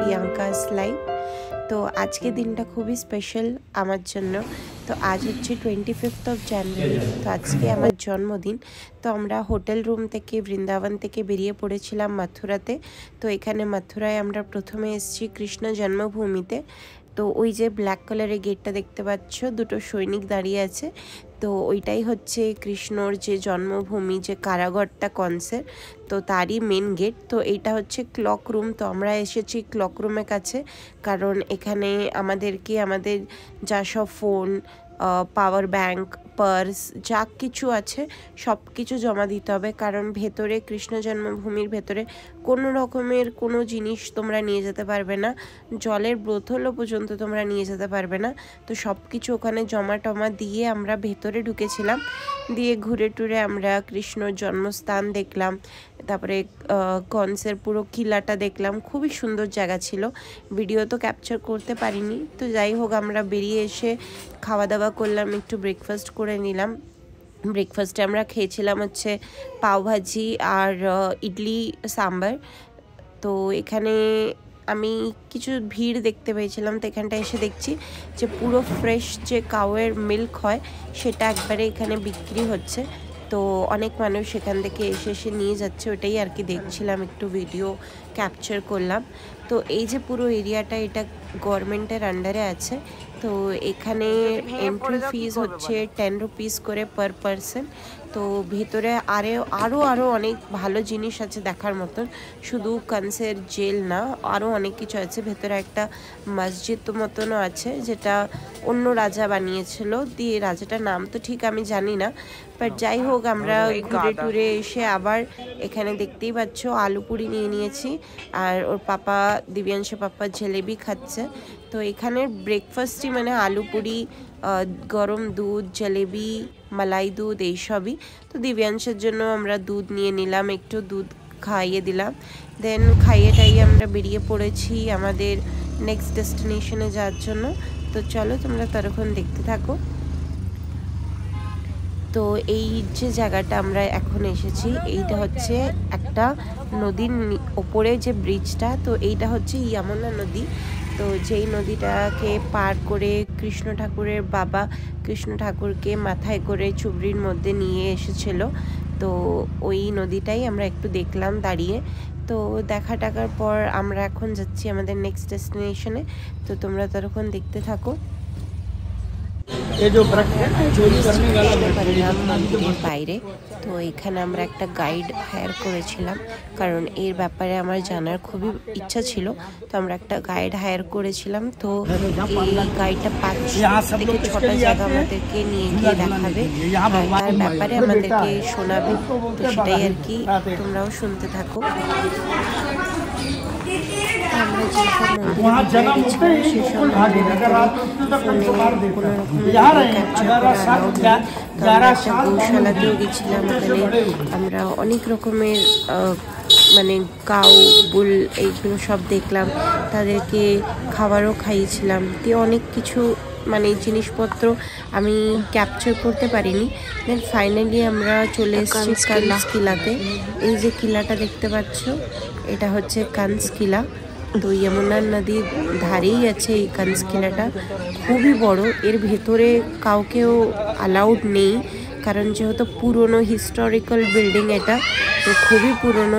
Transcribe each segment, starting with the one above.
Priyanka's live. তো আজকে দিনটা খুবই স্পেশাল আমার জন্য। তো আজ হচ্ছে 25 জানুয়ারি, তো আজকে আমার জন্মদিন। তো আমরা হোটেল রুম থেকে বৃন্দাবন থেকে বেরিয়ে পড়েছিলাম মথুরাতে। তো এখানে মথুরায় আমরা প্রথমে এসেছি কৃষ্ণ জন্মভূমিতে। তো ওই যে ব্ল্যাক কালারের গেটটা দেখতে পাচ্ছ, দুটো সৈনিক দাঁড়িয়ে আছে। তো ওইটাই হচ্ছে কৃষ্ণর যে জন্মভূমি, যে কারাগারটা কনসের, তো তারই মেন গেট। তো এইটা হচ্ছে ক্লক রুম। তো আমরা এসেছি ক্লক রুমের কাছে, কারণ এখানে আমাদেরকে আমাদের যা সব ফোন, পাওয়ার ব্যাংক, পার্স যা কিছু আছে সব কিছু জমা দিতে হবে। কারণ ভেতরে কৃষ্ণ জন্মভূমির ভেতরে কোনো রকমের কোনো জিনিস তোমরা নিয়ে যেতে পারবে না, জলের বোতলও পর্যন্ত তোমরা নিয়ে যেতে পারবে না। তো সব কিছু ওখানে জমা টমা দিয়ে আমরা ভেতরে ঢুকেছিলাম। দিয়ে ঘুরে টুরে আমরা কৃষ্ণর জন্মস্থান দেখলাম, তারপরে কনসের পুরো কিলাটা দেখলাম। খুবই সুন্দর জায়গা ছিল, ভিডিও তো ক্যাপচার করতে পারিনি। তো যাই হোক, আমরা বেরিয়ে এসে খাওয়া দাওয়া করলাম, একটু ব্রেকফাস্ট করে নিলাম। ব্রেকফাস্টে আমরা খেয়েছিলাম হচ্ছে পাওভাজি আর ইডলি সাম্বার। তো এখানে আমি কিছু ভিড় দেখতে পেয়েছিলাম, তো এখানটা এসে দেখছি যে পুরো ফ্রেশ যে কাউয়ের মিল্ক হয় সেটা একবারে এখানে বিক্রি হচ্ছে। তো অনেক মানুষ এখান থেকে এসে নিয়ে যাচ্ছে, ওটাই আর কি দেখছিলাম, একটু ভিডিও ক্যাপচার করলাম। তো এই যে পুরো এরিয়াটা, এটা গভর্নমেন্টের আন্ডারে আছে। তো এখানে এন্ট্রি ফিস হচ্ছে 10 রুপিস করে পার পারসন। তো ভেতরে আরও অনেক ভালো জিনিস আছে দেখার মতন, শুধু কনসের জেল না, আরও অনেক কিছু আছে। ভেতরে একটা মসজিদ মতনও আছে, যেটা অন্য রাজা বানিয়েছিল। দিয়ে রাজাটার নাম তো ঠিক আমি জানি না, বাট যাই হোক, আমরা ঘুরে টুরে এসে আবার এখানে দেখতেই পাচ্ছ আলু পুরি নিয়ে নিয়েছি, আর ওর পাপা, দিব্যাংশ পাপা জলেবি খাচ্ছে। তো এখানের ব্রেকফাস্টই মানে আলু পুরি, গরম দুধ, জলেবি, মালাই দুধ, এইসবই। তো দিব্যাংশের জন্য আমরা দুধ নিয়ে নিলাম, একটু দুধ খাইয়ে দিলাম। দেন খাইয়ে টাইয়ে আমরা বেরিয়ে পড়েছি আমাদের নেক্সট ডেস্টিনেশনে যাওয়ার জন্য। তো চলো তোমরা ততক্ষণ দেখতে থাকো। তো এই যে জায়গাটা আমরা এখন এসেছি, এইটা হচ্ছে একটা নদীর ওপরে যে ব্রিজটা, তো এইটা হচ্ছে যমুনা নদী। তো যেই নদীটাকে পার করে কৃষ্ণ ঠাকুরের বাবা কৃষ্ণ ঠাকুরকে মাথায় করে চুবড়ির মধ্যে নিয়ে এসেছিল। তো ওই নদীটাই আমরা একটু দেখলাম দাঁড়িয়ে। তো দেখা টাকার পর আমরা এখন যাচ্ছি আমাদের নেক্সট ডেস্টিনেশনে। তো তোমরা ততক্ষণ দেখতে থাকো। মন্দিরের বাইরে, তো এখানে আমরা একটা গাইড হায়ার করেছিলাম, কারণ এর ব্যাপারে আমার জানার খুবই ইচ্ছা ছিল। তো আমরা একটা গাইড হায়ার করেছিলাম। তো এই গাইডটা 5 থেকে 6টা জায়গা আমাদেরকে নিয়ে গিয়ে দেখাবে, তার ব্যাপারে আমাদেরকে শোনাবে। তো সেটাই আর কি, তোমরাও শুনতে থাকো। আমরা যেসব মন্দিরে গেছিলাম সেসব গৌশালাতেও গেছিলাম। ওখানে আমরা অনেক রকমের মানে কাউ, বুল, এইগুলো সব দেখলাম। তাদেরকে খাবারও খাইয়েছিলাম। দিয়ে অনেক কিছু মানে জিনিসপত্র আমি ক্যাপচার করতে পারিনি। দেন ফাইনালি আমরা চলে এসেছি কানস কিলাতে। এই যে কিলাটা দেখতে পাচ্ছ, এটা হচ্ছে কানস কিলা। তো যমুনা নদীর ধারেই আছে এই কানস কিলাটা, খুবই বড়। এর ভেতরে কাউকেও অ্যালাউড নেই, কারণ যেহেতু পুরনো হিস্টোরিক্যাল বিল্ডিং এটা, তো খুবই পুরনো।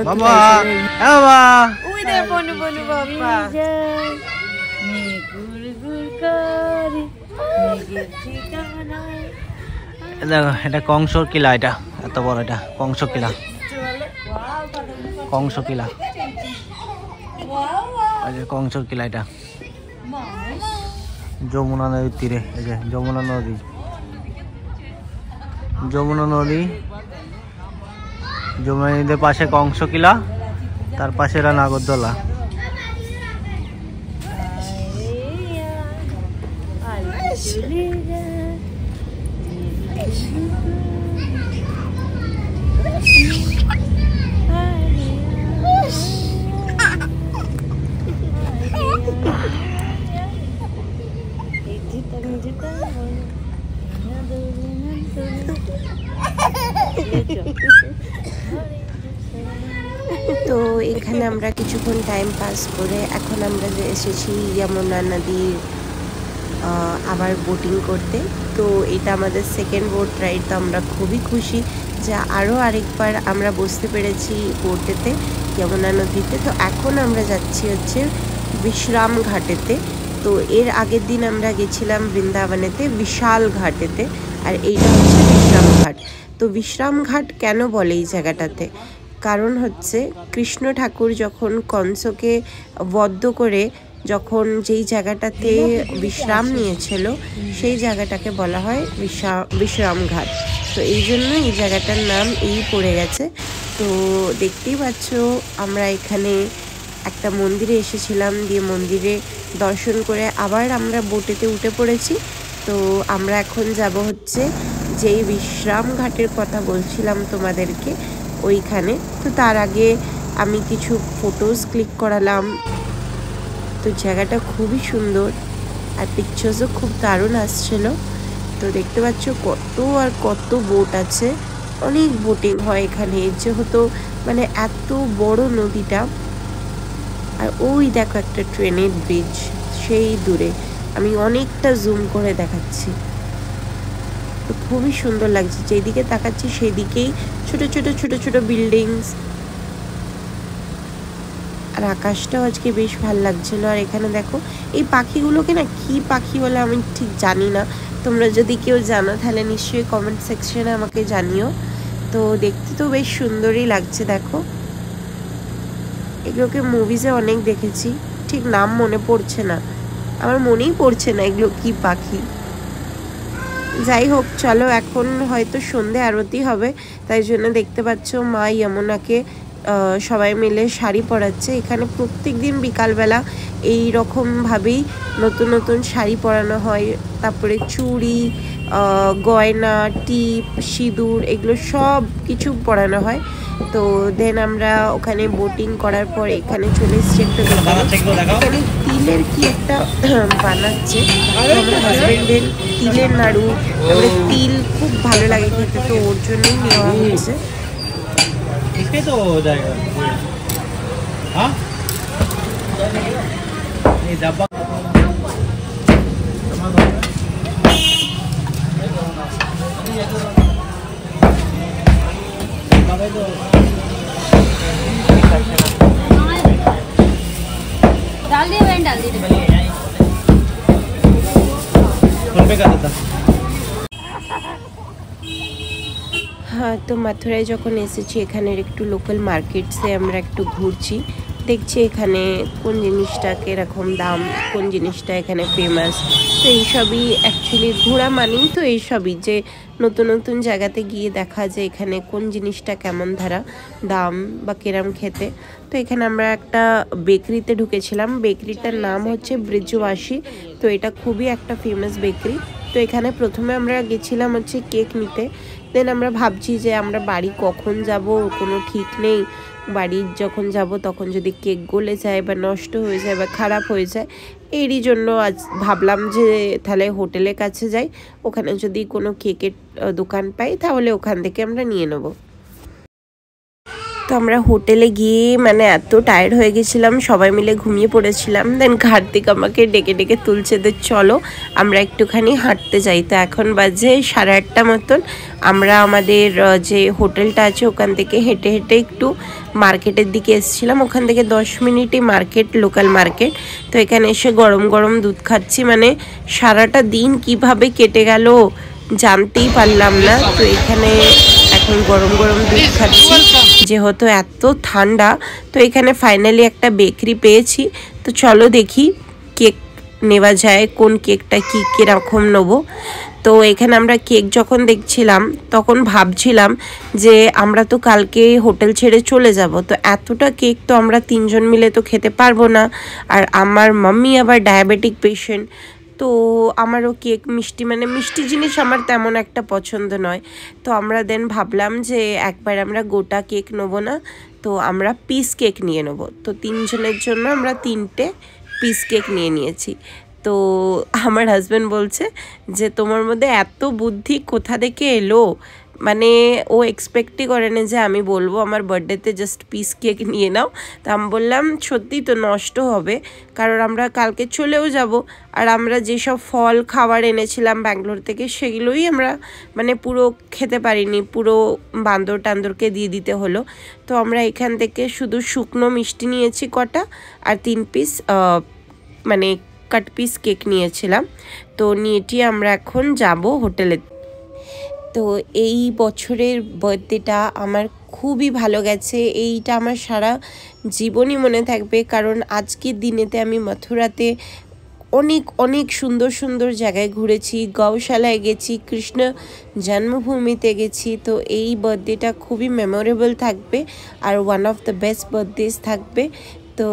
দেখো, এটা কংসর কিলা, এটা এত বড়, এটা কংস কিলা, কংস কিলা, কংসর কিলা। এটা যমুনা নদীর তীরে, এই যে যমুনা নদী, যমুনা নদী, যমুনা নদীর পাশে কংস কিলা, তার পাশে এরা নাগরদোলা। তো এখানে আমরা কিছুক্ষণ টাইম পাস করে এখন আমরা এসেছি যমুনা নদীর আবার বোটিং করতে। তো এটা আমাদের সেকেন্ড বোট রাইড। তো আমরা খুবই খুশি যে আরও আরেকবার আমরা বসতে পেরেছি বোটেতে যমুনা নদীতে। তো এখন আমরা যাচ্ছি হচ্ছে বিশ্রাম ঘাটেতে। তো এর আগের দিন আমরা গেছিলাম বৃন্দাবনেতে বিশাল ঘাটেতে, আর এইটা হচ্ছে বিশ্রাম ঘাট। তো বিশ্রাম ঘাট কেন বলে এই জায়গাটাতে, কারণ হচ্ছে কৃষ্ণ ঠাকুর যখন কংসকে বদ্ধ করে যখন যেই জায়গাটাতে বিশ্রাম নিয়েছিল সেই জায়গাটাকে বলা হয় বিশ্রাম ঘাট। তো এই জন্য এই জায়গাটার নাম এই পড়ে গেছে। তো দেখতেই পাচ্ছ আমরা এখানে একটা মন্দিরে এসেছিলাম, দিয়ে মন্দিরে দর্শন করে আবার আমরা বোটেতে উঠে পড়েছি। তো আমরা এখন যাব হচ্ছে যেই বিশ্রাম ঘাটের কথা বলছিলাম তোমাদেরকে ওইখানে। তো তার আগে আমি কিছু ফটোজ ক্লিক করালাম। তো জায়গাটা খুবই সুন্দর আর পিকচার্সও খুব দারুণ আসছিল। তো দেখতে পাচ্ছ কত আর কত বোট আছে, অনেক বোটিং হয় এখানে যেহেতু মানে এত বড় নদীটা। আর ওই দেখো একটা ট্রেনের ব্রিজ সেই দূরে, আমি অনেকটা জুম করে দেখাচ্ছি। তো খুবই সুন্দর লাগছে, যেদিকে তাকাচ্ছি সেদিকেই ছোট ছোট ছোট ছোট বিল্ডিংস। আর আকাশটাও আজকে বেশ ভালো লাগছিল। আর এখানে দেখো এই পাখিগুলোকে না কি পাখি বলে আমি ঠিক জানি না, তোমরা যদি কেউ জানো তাহলে নিশ্চয়ই কমেন্ট সেকশনে আমাকে জানিও। তো দেখতে তো বেশ সুন্দরই লাগছে। দেখো এগুলোকে মুভিজে অনেক দেখেছি, ঠিক নাম মনে পড়ছে না, আমার মনেই পড়ছে না এগুলো কি পাখি। যাই হোক চলো, এখন হয়তো সন্ধে আরতি হবে, তাই জন্য দেখতে পাচ্ছ মা যমুনাকে সবাই মিলে শাড়ি পরাচ্ছে। এখানে প্রত্যেক দিন বিকালবেলা এই রকমভাবেই নতুন নতুন শাড়ি পরানো হয়, তারপরে চুড়ি, গয়না, টিপ, সিঁদুর এগুলো সব কিছু পরানো হয়। তো দেন আমরা ওখানে বোটিং করার পর এখানে চলে এসেছি একটা দোকানে। এখানে তিলের কি একটা বানাচ্ছে, আমার হাজবেন্ডের তিলের নাড়ু, তারপরে তিল খুব ভালো লাগে খেতে, তো ওর জন্যই নেওয়া হয়েছে। इसके तो हो जाएगा। हाँ ये डब्बा डाल दिए बहन, डाल दिए फोन पे कर देता। হ্যাঁ, তো মাথুরায় যখন এসেছি এখানের একটু লোকাল মার্কেটসে আমরা একটু ঘুরছি, দেখছি এখানে কোন জিনিসটা কীরকম দাম, কোন জিনিসটা এখানে ফেমাস। তো এইসবই অ্যাকচুয়ালি ঘোরা মানেই তো এইসবই, যে নতুন নতুন জায়গাতে গিয়ে দেখা যায় এখানে কোন জিনিসটা কেমন ধারা দাম বা কিরম খেতে। তো এখানে আমরা একটা বেকারিতে ঢুকেছিলাম, বেকারিটার নাম হচ্ছে ব্রিজওয়াসী। তো এটা খুবই একটা ফেমাস বেকারি। তো এখানে প্রথমে আমরা গেছিলাম হচ্ছে কেক নিতে। দেন আমরা ভাবছি যে আমরা বাড়ি কখন যাব কোনো ঠিক নেই, বাড়ি যখন যাব তখন যদি কেক গলে যায় বা নষ্ট হয়ে যায় বা খারাপ হয়ে যায়, এরই জন্য আজ ভাবলাম যে তাহলে হোটেলের কাছে যাই, ওখানে যদি কোনো কেকের দোকান পাই তাহলে ওখান থেকে আমরা নিয়ে নেব। তো আমরা হোটেলে গিয়ে মানে এত টায়ার্ড হয়ে গেছিলাম, সবাই মিলে ঘুমিয়ে পড়েছিলাম। দেন কার্তিক আমাকে ডেকে ডেকে তুলছে, তো চলো আমরা একটুখানি হাঁটতে যাই। তো এখন বাজে 8:30 মতন। আমরা আমাদের যে হোটেলটা আছে ওখান থেকে হেঁটে হেঁটে একটু মার্কেটের দিকে এসেছিলাম। ওখান থেকে 10 মিনিটই মার্কেট, লোকাল মার্কেট। তো এখানে এসে গরম গরম দুধ খাচ্ছি, মানে সারাটা দিন কিভাবে কেটে গেল জানতেই পারলাম না। তো এখানে এখন গরম গরম দুধ খাচ্ছি যেহেতু এত ঠান্ডা। তো এখানে ফাইনালি একটা বেকারি পেয়েছি, তো চলো দেখি কেক নেওয়া যায়, কোন কেকটা কীরকম নেবো। তো এখানে আমরা কেক যখন দেখছিলাম তখন ভাবছিলাম যে আমরা তো কালকে হোটেল ছেড়ে চলে যাব, তো এতটা কেক তো আমরা 3 জন মিলে তো খেতে পারবো না। আর আমার মাম্মি আবার ডায়াবেটিক পেশেন্ট, তো আমারও কেক মিষ্টি মানে মিষ্টি জিনিস আমার তেমন একটা পছন্দ নয়। তো আমরা দেন ভাবলাম যে একবার আমরা গোটা কেক নেবো না, তো আমরা পিস কেক নিয়ে নেবো। তো 3 জনের জন্য আমরা 3টে পিস কেক নিয়ে নিয়েছি। তো আমার হাজব্যান্ড বলছে যে তোমার মধ্যে এত বুদ্ধি কোথা থেকে এলো, মানে ও এক্সপেক্টই করেনি যে আমি বলবো আমার বার্থডেতে জাস্ট পিস কেক নিয়ে নাও। তো আমি বললাম সত্যি তো নষ্ট হবে, কারণ আমরা কালকে চলেও যাব, আর আমরা যেসব ফল খাবার এনেছিলাম ব্যাঙ্গালোর থেকে সেগুলোই আমরা মানে পুরো খেতে পারিনি, পুরো বান্দর টান্দরকে দিয়ে দিতে হলো। তো আমরা এখান থেকে শুধু শুকনো মিষ্টি নিয়েছি কটা, আর 3 পিস মানে কাট পিস কেক নিয়েছিলাম। তো নিয়েটি আমরা এখন যাব হোটেলে। তো এই বছরের বার্থডেটা আমার খুবই ভালো গেছে, এইটা আমার সারা জীবনই মনে থাকবে, কারণ আজকের দিনেতে আমি মথুরাতে অনেক অনেক সুন্দর সুন্দর জায়গায় ঘুরেছি, গৌশালায় গেছি, কৃষ্ণ জন্মভূমিতে গেছি। তো এই বার্থডেটা খুবই মেমোরেবল থাকবে আর one of the best birthdays থাকবে। তো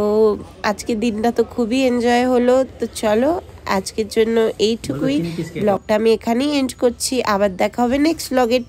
আজকের দিনটা তো খুবই এনজয় হলো। তো চলো আজকের জন্য এইটুকুই, ব্লগটা আমি এখানেই এন্ড করছি, আবার দেখা হবে নেক্সট ব্লগে।